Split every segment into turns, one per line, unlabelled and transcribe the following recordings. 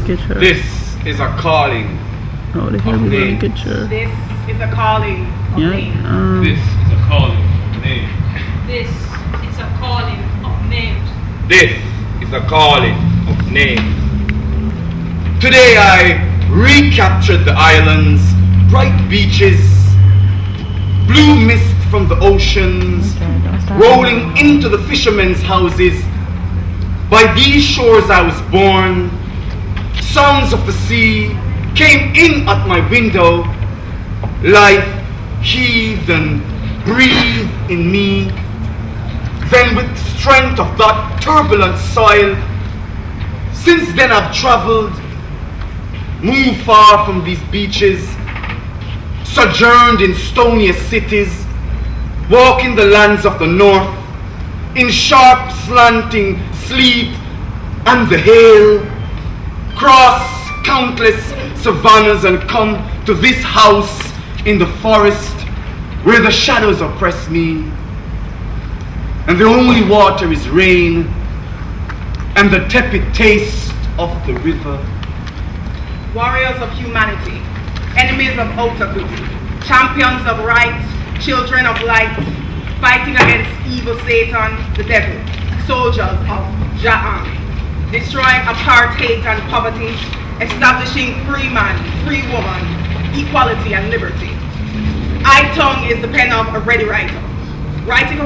ligature.
This is a calling.
Oh, the hell is a ligature?
This is a calling of name.
This is a calling of name.
This is a calling of names.
This is a calling of names. Today I recaptured the islands, bright beaches, blue mist from the oceans, rolling into the fishermen's houses. By these shores I was born. Sounds of the sea came in at my window. Life heaved and breathed in me. Then with the strength of that turbulent soil, since then I've traveled, moved far from these beaches, sojourned in stoniest cities, walking the lands of the north, in sharp slanting sleet and the hail, crossed countless savannas and come to this house in the forest where the shadows oppress me, and the only water is rain and the tepid taste of the river.
Warriors of humanity, enemies of Otaku, champions of right, children of light, fighting against evil Satan, the devil, soldiers of Ja'an, destroying apartheid and poverty, establishing free man, free woman, equality and liberty. I tongue is the pen of a ready writer, writing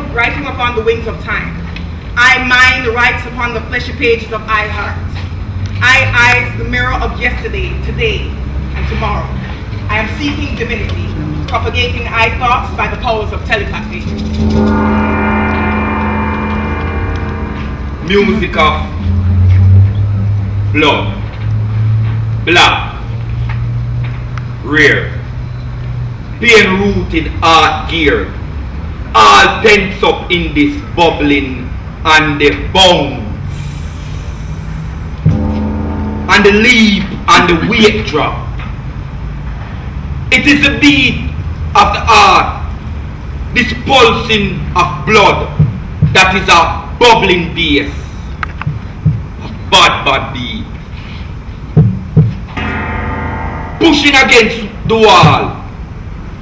upon the wings of time. I mind writes upon the fleshy pages of I heart. I eyes the mirror of yesterday, today, and tomorrow. I am seeking divinity, propagating I thoughts by the powers of telepathy.
Music of blood, black, rare, pain-rooted art gear, all tense up in this bubbling and the bounce and the leap and the weight drop. It is the beat of the art, this pulsing of blood that is a bubbling bass, a bad beat, pushing against the wall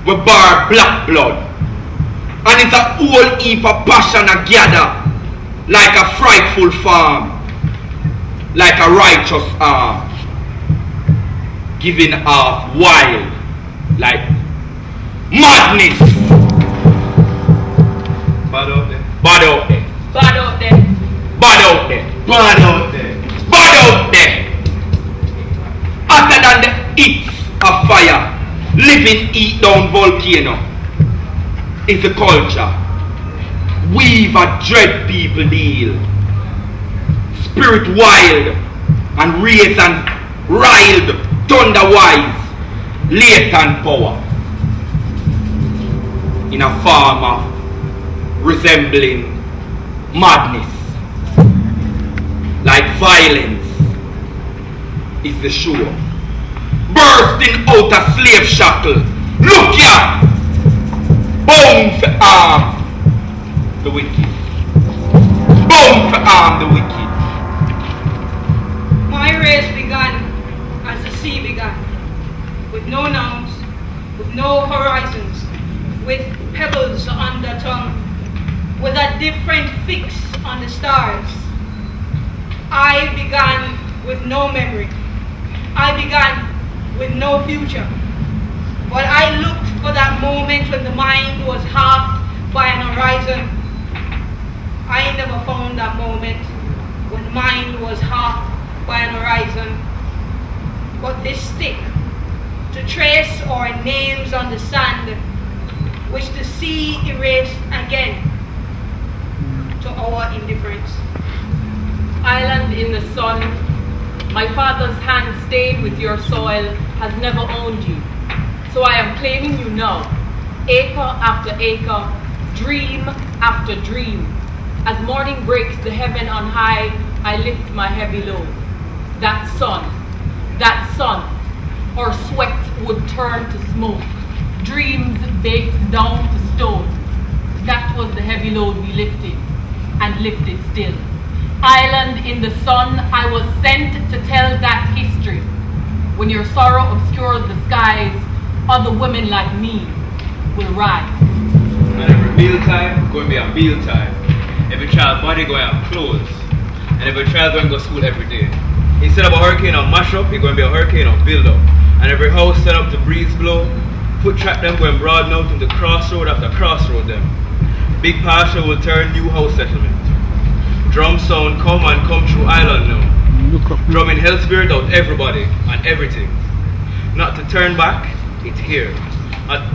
with bar black blood, and it's a whole heap of passion a gather like a frightful farm, like a righteous arm, giving off wild like madness. Bad out there. Bad out there.
Bad out there.
Bad out there. Bad out there. Bad out there. Hotter than the heat of fire, living eat down volcano is the culture. We've a dread people deal. Spirit wild and raised and riled, thunder wise, latent power. In a form of resembling madness, like violence is the show. Bursting out a slave shackle. Look ya! Bound for arm the wicked. Bound for arm the wicked.
My race began as the sea began, with no nouns, with no horizons, with pebbles on the tongue, with a different fix on the stars. I began with no memory. I began with no future. But I looked for that moment when the mind was halved by an horizon. I never found that moment when mind was halved by an horizon. But this stick, to trace our names on the sand, which the sea erased again to our indifference.
Island in the sun, my father's hand stained with your soil has never owned you. So I am claiming you now, acre after acre, dream after dream. As morning breaks the heaven on high, I lift my heavy load. That sun, our sweat would turn to smoke. Dreams baked down to stone. That was the heavy load we lifted, and lifted still. Island in the sun, I was sent to tell that history. When your sorrow obscures the skies, other women like me will rise.
And every meal time going to be a meal time. Every child body going to have clothes. And every child going to go to school every day. Instead of a hurricane or mash up, it's going to be a hurricane or build up. And every house set up to breeze blow. Foot track them going broaden out into crossroad after crossroad them. Big pasture will turn new house settlement. Drum sound come through island now. Drum in hell spirit out everybody and everything. Not to turn back, it's here.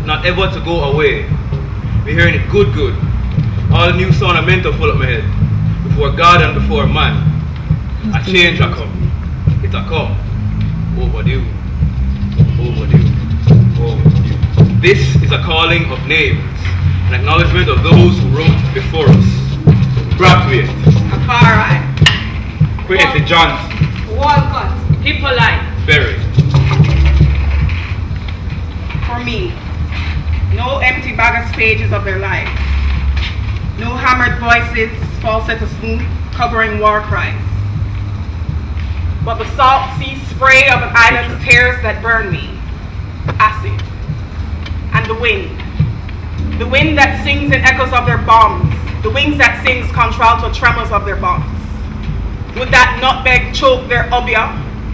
Not ever to go away. We're hearing it good. All the new sound are meant to full up my head. Before God and before man. A change will come. It'll come. Overdue. This is a calling of names. An acknowledgement of those who wrote before us. Brathwaite.
Afari.
Quincy Johnson.
Walcott.
Hippolyte.
Berry.
For me, no empty baggage pages of their lives. No hammered voices, falsetto smooth, covering war cries. But the salt sea spray of an island's tears that burn me. Acid. And the wind. The wind that sings in echoes of their bombs. The wings that sings contralto tremors of their bombs. Would that nutmeg choke their obia,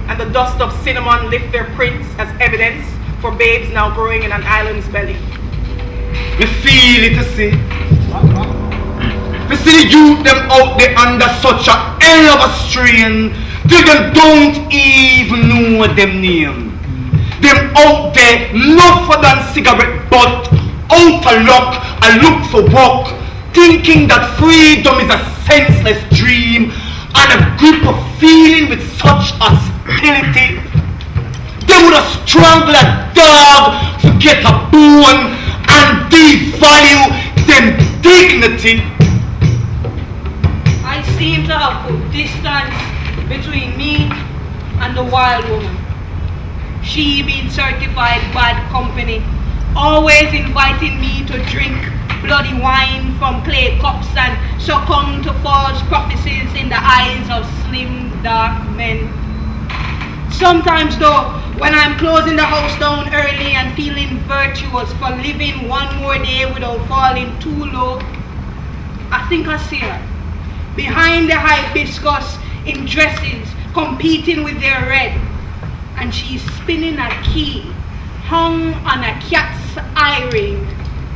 and the dust of cinnamon lift their prints as evidence for babes now growing in an island's belly?
Me feel it to see. Me see the youth them out there under such a hell of a strain till them don't even know them name. Them out there nothing than cigarette butt, out of luck and look for work, thinking that freedom is a senseless dream and a grip of feeling with such hostility. They would have strangled a dog to get a bone and devalue them dignity.
I seem to have put distance between me and the wild woman. She being certified bad company, always inviting me to drink bloody wine from clay cups and succumb to false prophecies in the eyes of slim, dark men. Sometimes though, when I'm closing the house down early and feeling virtuous for living one more day without falling too low, I think I see her behind the hibiscus in dresses, competing with their red, and she's spinning a key hung on a cat's eye ring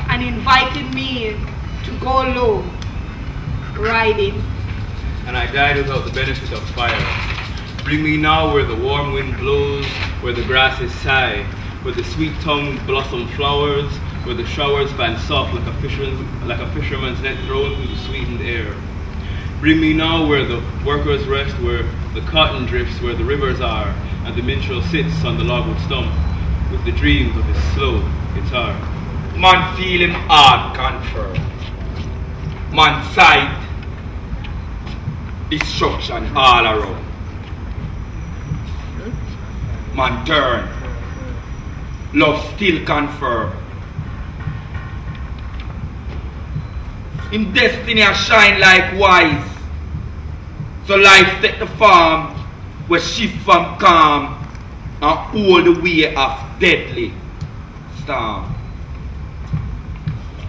and invited me to go low, riding.
And I died without the benefit of fire. Bring me now where the warm wind blows, where the grasses sigh, where the sweet tongued blossom flowers, where the showers fan soft like a fisherman's net thrown through the sweetened air. Bring me now where the workers rest, where the cotton drifts, where the rivers are, and the minstrel sits on the logwood stump with the dreams of his slow guitar.
Man feel him hard confirm. Man sight destruction all around. Man turn. Love still confirm. In destiny a shine like wise. So life take the farm where shift from calm and all the way of deadly storm.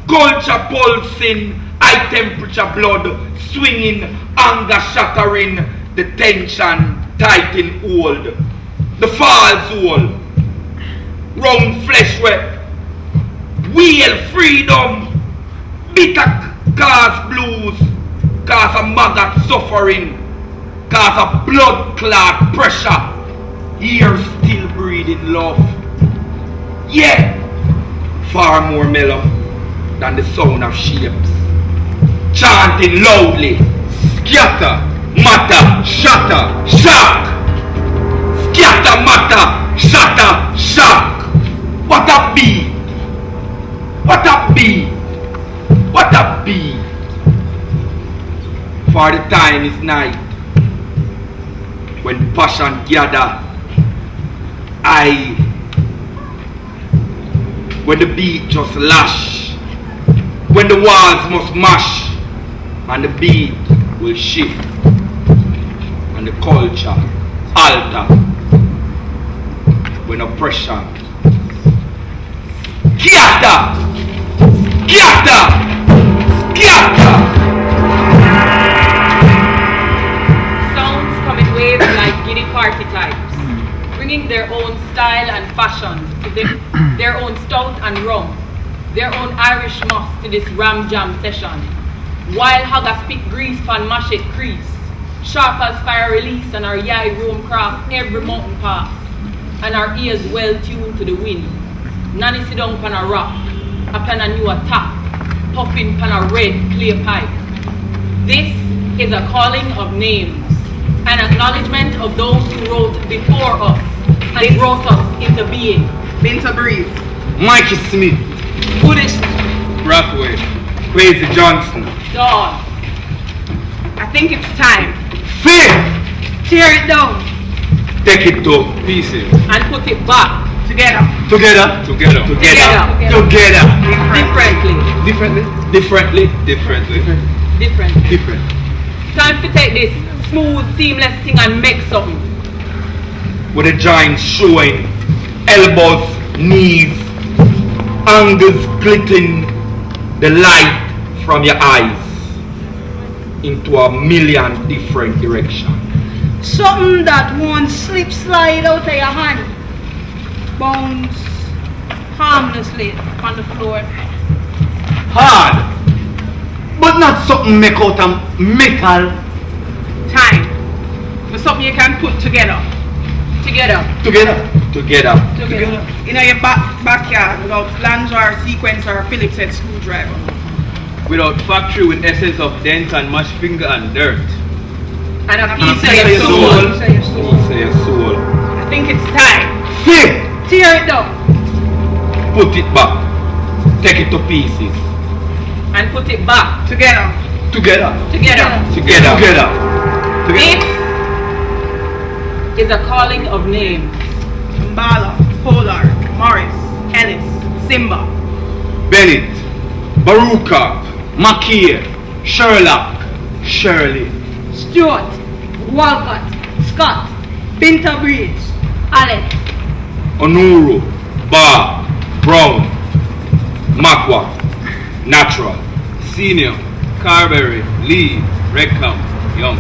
Culture pulsing, high temperature blood swinging, anger shattering, the tension tight in hold. The falls hole, round flesh wet, wheel freedom, bitter cause blues, cause a maggot suffering, cause a blood clot pressure, here still breathing love. Yeah, far more mellow than the sound of shapes, chanting loudly, scatter, matter, shatter, shock. Scatter, matter, shatter, shock. What a beat! What a beat! What a beat! For the time is night, when passion gather, when the beat just lash, when the walls must mash, and the beat will shift and the culture alter when oppression scatter, scatter, scatter.
Sounds come in waves like giddy party types, bringing their own style and fashion to their own stout and rum, their own Irish moss to this ram jam session. While Haga spit grease pan mashed crease, sharp as fire release and our yai roam cross every mountain pass, and our ears well tuned to the wind. Nanny sit down pan a rock, upon a new attack, puffing pan a red clay pipe. This is a calling of names, an acknowledgement of those who wrote before us and brought us into being.
Binta Breeze.
Mikey Smith,
Buddhist,
Brockway, Crazy Johnson,
Dawn,
I think it's time.
Faith,
Tear it down.
take it to pieces.
and put it back
Together.
Together, together, together, together.
differently.
Differently, differently, differently,
Differently.
different.
Time to take this smooth, seamless thing and make something.
With the joints showing, elbows, knees, angles glitting, the light from your eyes into a million different directions.
Something that won't slip slide out of your hand. Bounce harmlessly on the floor.
Hard, but not something make out of metal.
Time. For something you can put together.
Together.
Together, together.
Together.
In your backyard without flange or sequence or Phillips head screwdriver.
Without factory with essence of dent and mashed finger and dirt.
And a
And
piece
a
of your
piece of
soul.
Say your soul.
I think it's time.
Faith,
Tear it down.
put it back. Take it to pieces.
And put it back
Together.
Together,
together.
together, together.
This is a calling of names.
Mbala, Polar, Morris, Ellis, Simba.
Bennett, Baruka, Makia, Sherlock, Shirley,
Stuart, Walcott, Scott, Binta Breeze, Allen,
Onuru, Bar, Brown, Makwa, Natural,
Senior, Carberry, Lee, Redcamp, Young.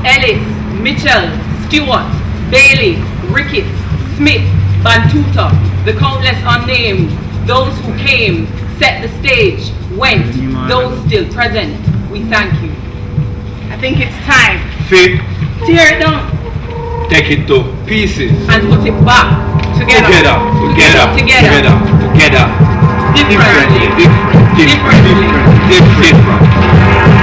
Ellis, Mitchell, Stewart, Bailey, Ricketts, Smith, Bantuta, the countless unnamed, those who came, set the stage, went, those still present, we thank you.
I think it's time.
Faith,
Tear it down.
take it to pieces.
And put it back
Together.
Together, together,
Together.
together, together.
differently.
Different, different, different, different, different.